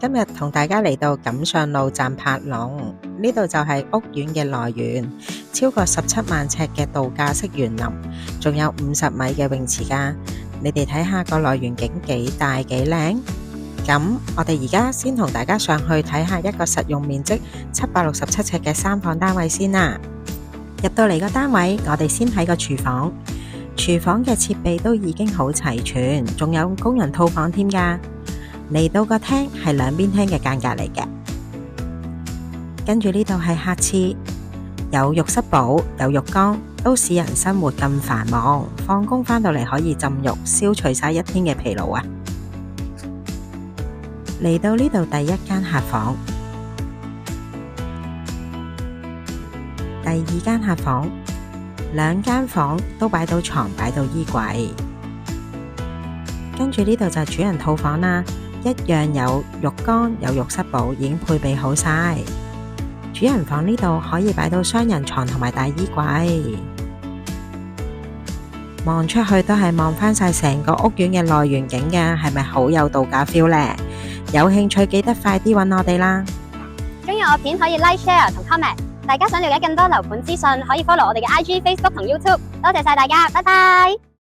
今日同大家嚟到錦上路站柏龍，呢度就係屋苑嘅內園，超過17萬尺嘅度假式園林，仲有50米嘅泳池㗎。你哋睇下個內園景幾大幾靚。咁我哋而家先同大家上去睇下一個實用面積767尺嘅3房單位先啦。入到嚟個單位，我哋先睇個廚房。廚房嘅設備都已經好齊全，仲有工人套房添㗎。嚟到個廳係兩邊廳嘅間隔嚟嘅，跟住呢度係客廁，有浴室寶，有浴缸，都市人生活咁繁忙，放工返到嚟可以浸浴，消除晒一天嘅疲勞啊！嚟到呢度第一間客房，第二間客房，兩間房都擺到床，擺到衣櫃，跟住呢度就係主人套房啦。一樣有浴缸，有浴室寶，已經配備好晒。主人房呢度可以擺到雙人床同埋大衣櫃，望出去都係望返晒成個屋苑嘅內園景嘅，係咪好有度假 feel 呢？有興趣記得快啲搵我哋啦！鍾意我片可以 like、share 同 comment。大家想了解更多樓盤資訊，可以 follow 我哋嘅IG、Facebook 同 YouTube。多謝晒大家，拜拜。